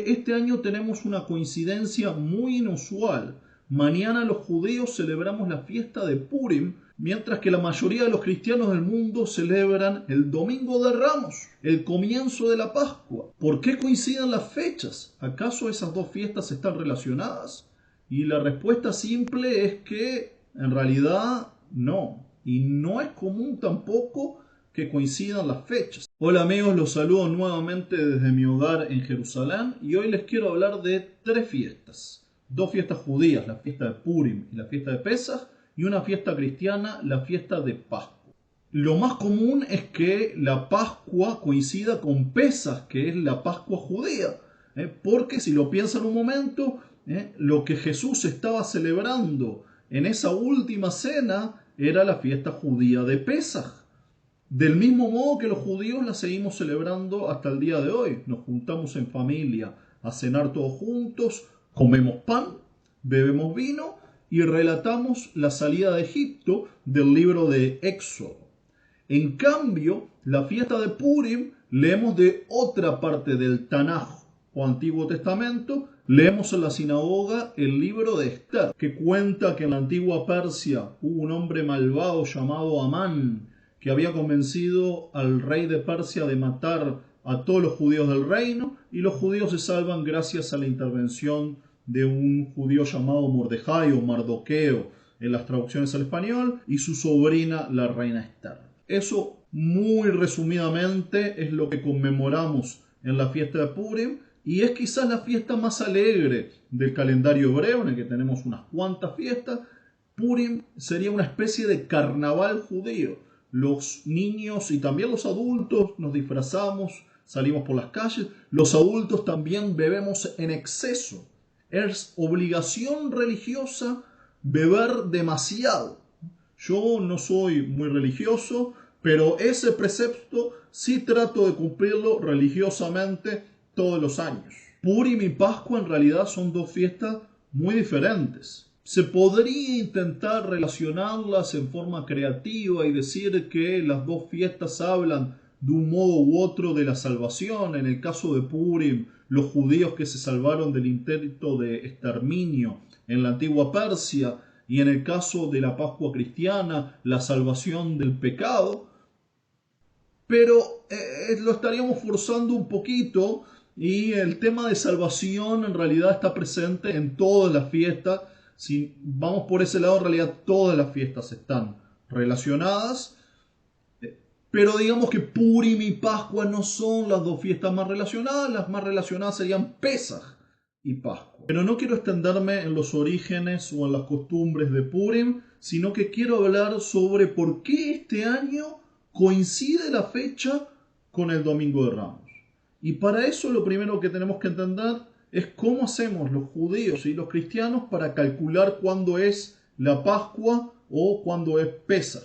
Este año tenemos una coincidencia muy inusual. Mañana los judíos celebramos la fiesta de Purim, mientras que la mayoría de los cristianos del mundo celebran el Domingo de Ramos, el comienzo de la Pascua. ¿Por qué coinciden las fechas? ¿Acaso esas dos fiestas están relacionadas? Y la respuesta simple es que en realidad no. Y no es común tampoco que coincidan las fechas. Hola amigos, los saludo nuevamente desde mi hogar en Jerusalén y hoy les quiero hablar de tres fiestas. Dos fiestas judías, la fiesta de Purim y la fiesta de Pesaj, y una fiesta cristiana, la fiesta de Pascua. Lo más común es que la Pascua coincida con Pesaj, que es la Pascua judía, porque si lo piensan un momento, lo que Jesús estaba celebrando en esa última cena era la fiesta judía de Pesaj. Del mismo modo que los judíos la seguimos celebrando hasta el día de hoy. Nos juntamos en familia a cenar todos juntos, comemos pan, bebemos vino y relatamos la salida de Egipto del libro de Éxodo. En cambio, la fiesta de Purim leemos de otra parte del Tanaj o Antiguo Testamento. Leemos en la sinagoga el libro de Esther, que cuenta que en la antigua Persia hubo un hombre malvado llamado Amán, que había convencido al rey de Persia de matar a todos los judíos del reino, y los judíos se salvan gracias a la intervención de un judío llamado Mordejai o Mardoqueo en las traducciones al español, y su sobrina la reina Esther. Eso muy resumidamente es lo que conmemoramos en la fiesta de Purim, y es quizás la fiesta más alegre del calendario hebreo, en el que tenemos unas cuantas fiestas. Purim sería una especie de carnaval judío. Los niños y también los adultos nos disfrazamos, salimos por las calles. Los adultos también bebemos en exceso. Es obligación religiosa beber demasiado. Yo no soy muy religioso, pero ese precepto sí trato de cumplirlo religiosamente todos los años. Purim y Pascua en realidad son dos fiestas muy diferentes. Se podría intentar relacionarlas en forma creativa y decir que las dos fiestas hablan de un modo u otro de la salvación. En el caso de Purim, los judíos que se salvaron del intento de exterminio en la antigua Persia, y en el caso de la Pascua cristiana, la salvación del pecado. Pero lo estaríamos forzando un poquito, y el tema de salvación en realidad está presente en todas las fiestas. Si vamos por ese lado, en realidad todas las fiestas están relacionadas, pero digamos que Purim y Pascua no son las dos fiestas más relacionadas. Las más relacionadas serían Pesaj y Pascua. Pero no quiero extenderme en los orígenes o en las costumbres de Purim, sino que quiero hablar sobre por qué este año coincide la fecha con el Domingo de Ramos. Y para eso lo primero que tenemos que entender es cómo hacemos los judíos y los cristianos para calcular cuándo es la Pascua o cuándo es Pesaj.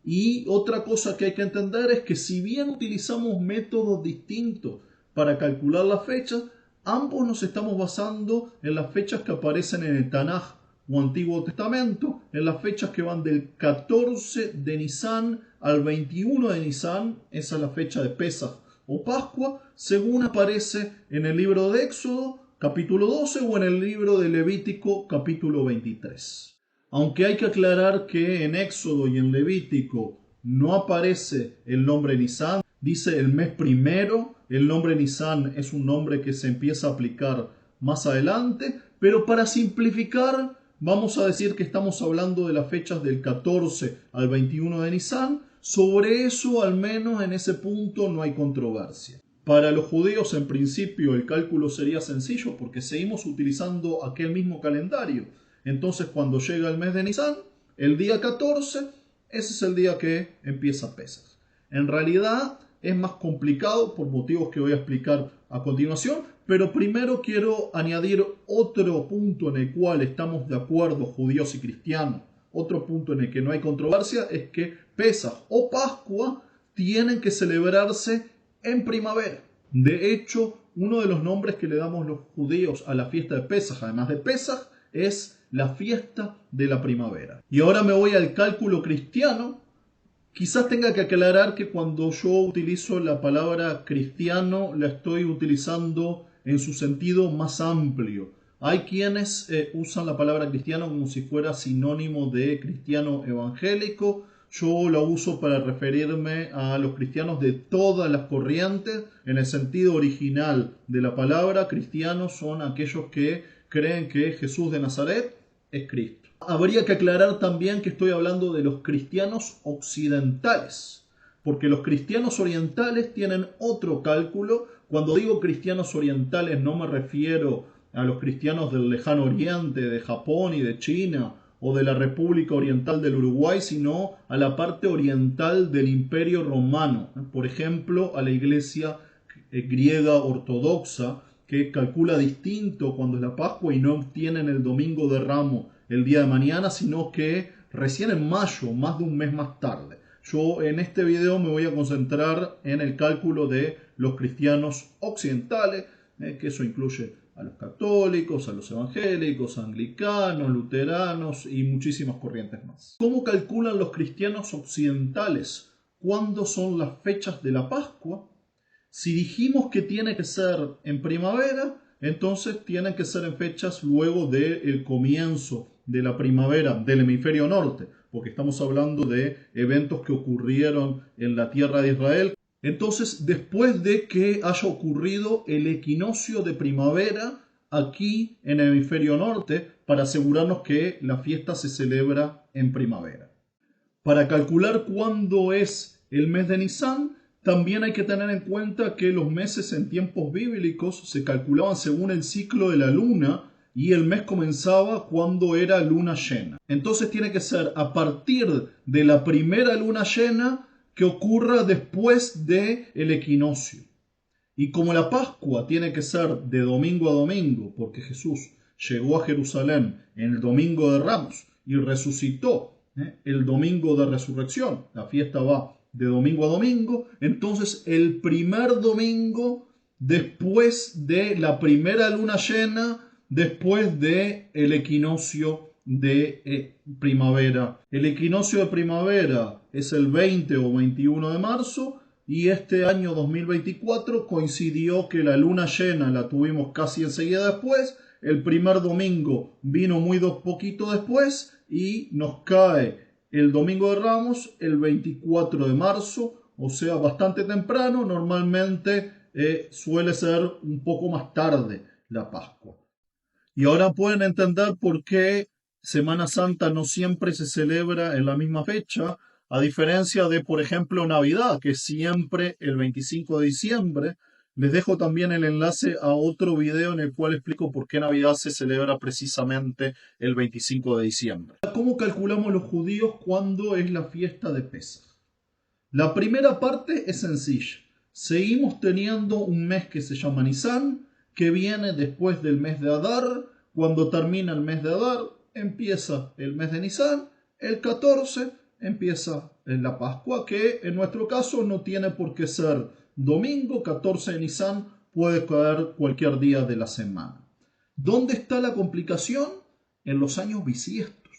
Y otra cosa que hay que entender es que si bien utilizamos métodos distintos para calcular las fechas, ambos nos estamos basando en las fechas que aparecen en el Tanaj o Antiguo Testamento, en las fechas que van del 14 de Nisan al 21 de Nisan. Esa es la fecha de Pesaj o Pascua, según aparece en el libro de Éxodo, capítulo 12, o en el libro de Levítico, capítulo 23. Aunque hay que aclarar que en Éxodo y en Levítico no aparece el nombre Nisan, dice el mes primero. El nombre Nisan es un nombre que se empieza a aplicar más adelante, pero para simplificar vamos a decir que estamos hablando de las fechas del 14 al 21 de Nisan. Sobre eso, al menos en ese punto, no hay controversia. Para los judíos, en principio, el cálculo sería sencillo porque seguimos utilizando aquel mismo calendario. Entonces, cuando llega el mes de Nisan, el día 14, ese es el día que empieza Pesaj. En realidad es más complicado por motivos que voy a explicar a continuación, pero primero quiero añadir otro punto en el cual estamos de acuerdo judíos y cristianos. Otro punto en el que no hay controversia es que Pesaj o Pascua tienen que celebrarse en primavera. De hecho, uno de los nombres que le damos los judíos a la fiesta de Pesaj, además de Pesaj, es la fiesta de la primavera. Y ahora me voy al cálculo cristiano. Quizás tenga que aclarar que cuando yo utilizo la palabra cristiano la estoy utilizando en su sentido más amplio. Hay quienes usan la palabra cristiano como si fuera sinónimo de cristiano evangélico. Yo la uso para referirme a los cristianos de todas las corrientes. En el sentido original de la palabra, cristianos son aquellos que creen que Jesús de Nazaret es Cristo. Habría que aclarar también que estoy hablando de los cristianos occidentales, porque los cristianos orientales tienen otro cálculo. Cuando digo cristianos orientales no me refiero a los cristianos del lejano oriente, de Japón y de China, o de la República Oriental del Uruguay, sino a la parte oriental del Imperio Romano. Por ejemplo, a la Iglesia griega ortodoxa, que calcula distinto cuando es la Pascua y no tienen el Domingo de Ramos el día de mañana, sino que recién en mayo, más de un mes más tarde. Yo en este video me voy a concentrar en el cálculo de los cristianos occidentales, que eso incluye a los católicos, a los evangélicos, anglicanos, luteranos y muchísimas corrientes más. ¿Cómo calculan los cristianos occidentales cuándo son las fechas de la Pascua? Si dijimos que tiene que ser en primavera, entonces tienen que ser en fechas luego del comienzo de la primavera del hemisferio norte, porque estamos hablando de eventos que ocurrieron en la tierra de Israel. Entonces, después de que haya ocurrido el equinoccio de primavera aquí en el hemisferio norte, para asegurarnos que la fiesta se celebra en primavera. Para calcular cuándo es el mes de Nisan, también hay que tener en cuenta que los meses en tiempos bíblicos se calculaban según el ciclo de la luna y el mes comenzaba cuando era luna llena. Entonces tiene que ser a partir de la primera luna llena que ocurra después del equinoccio. Y como la Pascua tiene que ser de domingo a domingo, porque Jesús llegó a Jerusalén en el domingo de Ramos y resucitó el domingo de resurrección, la fiesta va de domingo a domingo, entonces el primer domingo después de la primera luna llena, después del equinoccio de primavera. El equinoccio de primavera es el 20 o 21 de marzo y este año 2024 coincidió que la luna llena la tuvimos casi enseguida después. El primer domingo vino muy poquito después y nos cae el domingo de Ramos el 24 de marzo, o sea, bastante temprano. Normalmente suele ser un poco más tarde la Pascua. Y ahora pueden entender por qué Semana Santa no siempre se celebra en la misma fecha, a diferencia de, por ejemplo, Navidad, que es siempre el 25 de diciembre. Les dejo también el enlace a otro video en el cual explico por qué Navidad se celebra precisamente el 25 de diciembre. ¿Cómo calculamos los judíos cuándo es la fiesta de Pesaj? La primera parte es sencilla. Seguimos teniendo un mes que se llama Nisan, que viene después del mes de Adar. Cuando termina el mes de Adar, empieza el mes de Nisan. El 14 empieza la Pascua, que en nuestro caso no tiene por qué ser domingo. 14 de Nisan puede caer cualquier día de la semana. ¿Dónde está la complicación? En los años bisiestos.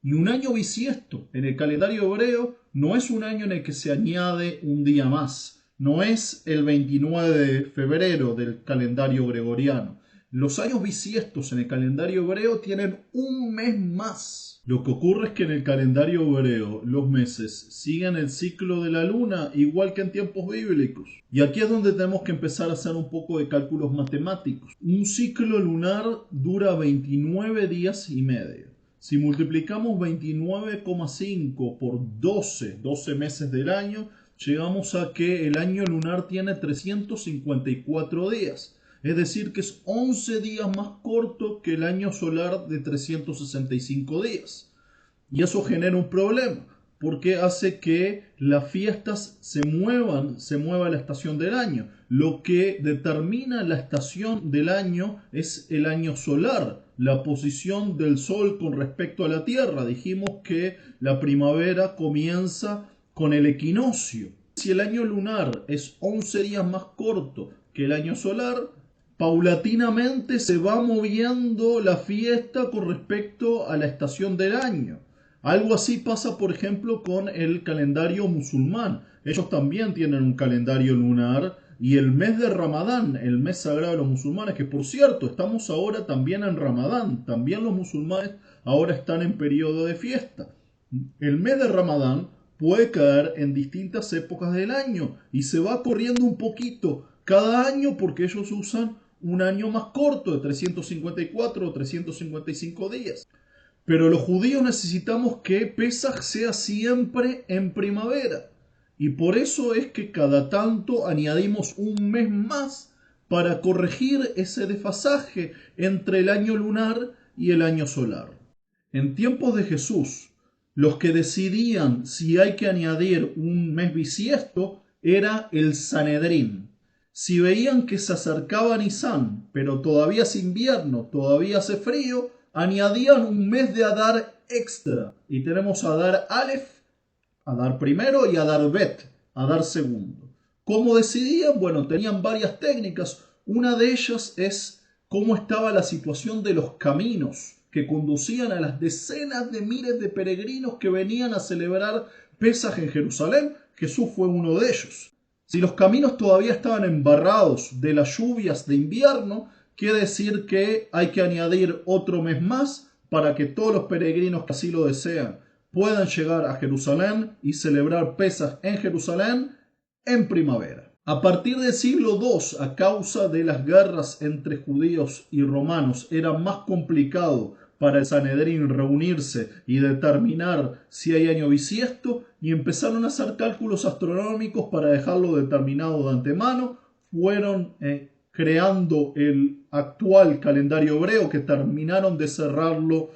Y un año bisiesto en el calendario hebreo no es un año en el que se añade un día más. No es el 29 de febrero del calendario gregoriano. Los años bisiestos en el calendario hebreo tienen un mes más. Lo que ocurre es que en el calendario hebreo los meses siguen el ciclo de la luna igual que en tiempos bíblicos. Y aquí es donde tenemos que empezar a hacer un poco de cálculos matemáticos. Un ciclo lunar dura 29 días y medio. Si multiplicamos 29,5 por 12 meses del año, llegamos a que el año lunar tiene 354 días. Es decir, que es 11 días más corto que el año solar de 365 días. Y eso genera un problema, porque hace que las fiestas se mueva la estación del año. Lo que determina la estación del año es el año solar, la posición del Sol con respecto a la Tierra. Dijimos que la primavera comienza con el equinoccio. Si el año lunar es 11 días más corto que el año solar, paulatinamente se va moviendo la fiesta con respecto a la estación del año. Algo así pasa, por ejemplo, con el calendario musulmán. Ellos también tienen un calendario lunar y el mes de Ramadán, el mes sagrado de los musulmanes, que por cierto, estamos ahora también en Ramadán, también los musulmanes ahora están en periodo de fiesta. El mes de Ramadán puede caer en distintas épocas del año y se va corriendo un poquito cada año porque ellos usan un año más corto de 354 o 355 días. Pero los judíos necesitamos que Pesaj sea siempre en primavera. Y por eso es que cada tanto añadimos un mes más para corregir ese desfasaje entre el año lunar y el año solar. En tiempos de Jesús, los que decidían si hay que añadir un mes bisiesto era el Sanedrín. Si veían que se acercaba Nisan, pero todavía es invierno, todavía hace frío, añadían un mes de Adar extra. Y tenemos Adar Aleph, Adar primero y Adar Bet, Adar segundo. ¿Cómo decidían? Bueno, tenían varias técnicas. Una de ellas es cómo estaba la situación de los caminos que conducían a las decenas de miles de peregrinos que venían a celebrar Pesaj en Jerusalén. Jesús fue uno de ellos. Si los caminos todavía estaban embarrados de las lluvias de invierno, quiere decir que hay que añadir otro mes más para que todos los peregrinos que así lo desean puedan llegar a Jerusalén y celebrar Pesaj en Jerusalén en primavera. A partir del siglo II, a causa de las guerras entre judíos y romanos, era más complicado para el Sanedrín reunirse y determinar si hay año bisiesto y empezaron a hacer cálculos astronómicos para dejarlo determinado de antemano. Fueron creando el actual calendario hebreo que terminaron de cerrarlo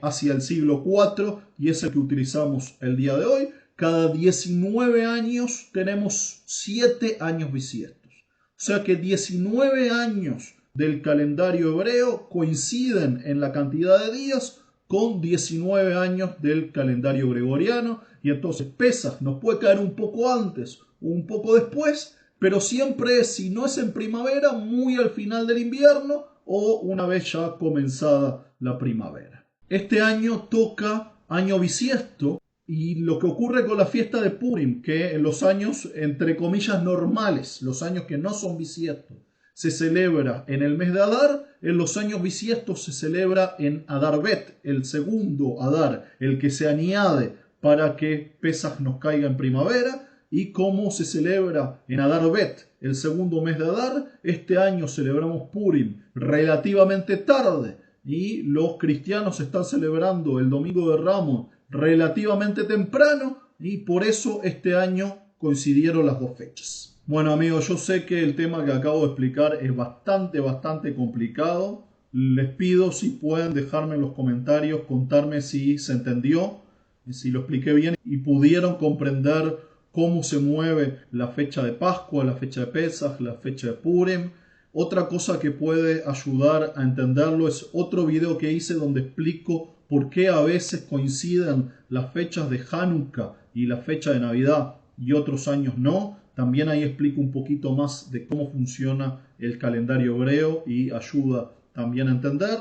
hacia el siglo IV y es el que utilizamos el día de hoy. Cada 19 años tenemos 7 años bisiestos. O sea que 19 años del calendario hebreo coinciden en la cantidad de días con 19 años del calendario gregoriano. Y entonces Pesaj nos puede caer un poco antes o un poco después, pero siempre es, si no es en primavera, muy al final del invierno o una vez ya comenzada la primavera. Este año toca año bisiesto. Y lo que ocurre con la fiesta de Purim, que en los años, entre comillas, normales, los años que no son bisiestos, se celebra en el mes de Adar, en los años bisiestos se celebra en Adar Bet, el segundo Adar, el que se añade para que Pesaj nos caiga en primavera. Y como se celebra en Adar Bet, el segundo mes de Adar, este año celebramos Purim relativamente tarde y los cristianos están celebrando el Domingo de Ramos relativamente temprano y por eso este año coincidieron las dos fechas. Bueno amigos, yo sé que el tema que acabo de explicar es bastante complicado. Les pido si pueden dejarme en los comentarios, contarme si se entendió, si lo expliqué bien y pudieron comprender cómo se mueve la fecha de Pascua, la fecha de Pesaj, la fecha de Purim. Otra cosa que puede ayudar a entenderlo es otro video que hice donde explico por qué a veces coinciden las fechas de Hanukkah y la fecha de Navidad y otros años no. También ahí explico un poquito más de cómo funciona el calendario hebreo y ayuda también a entender.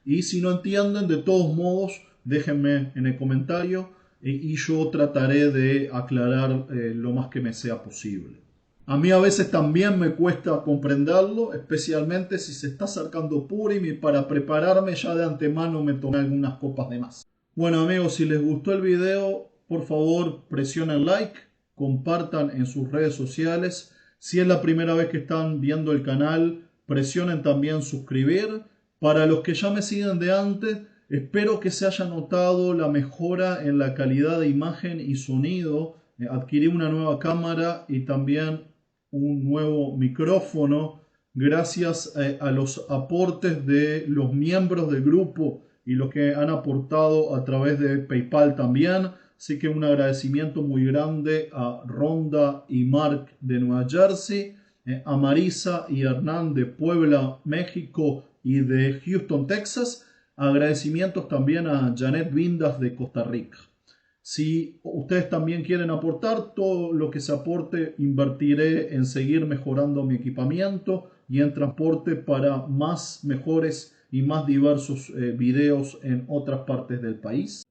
Y si no entienden, de todos modos, déjenme en el comentario y yo trataré de aclarar lo más que me sea posible. A mí a veces también me cuesta comprenderlo, especialmente si se está acercando Purim y para prepararme ya de antemano me tomé algunas copas de más. Bueno amigos, si les gustó el video, por favor presionen like, compartan en sus redes sociales. Si es la primera vez que están viendo el canal, presionen también suscribir. Para los que ya me siguen de antes, espero que se haya notado la mejora en la calidad de imagen y sonido. Adquirí una nueva cámara y también un nuevo micrófono gracias a los aportes de los miembros del grupo y los que han aportado a través de PayPal también. Así que un agradecimiento muy grande a Ronda y Mark de Nueva Jersey, a Marisa y Hernán de Puebla, México y de Houston, Texas. Agradecimientos también a Janet Vindas de Costa Rica. Si ustedes también quieren aportar, todo lo que se aporte invertiré en seguir mejorando mi equipamiento y en transporte para mejores y más diversos videos en otras partes del país.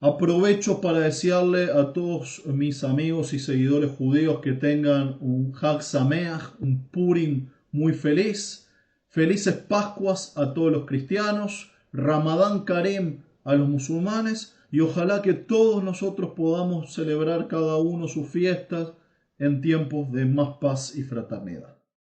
Aprovecho para desearle a todos mis amigos y seguidores judíos que tengan un Hag Sameach, un Purim muy feliz. Felices Pascuas a todos los cristianos, Ramadán Karim a los musulmanes, y ojalá que todos nosotros podamos celebrar cada uno sus fiestas en tiempos de más paz y fraternidad.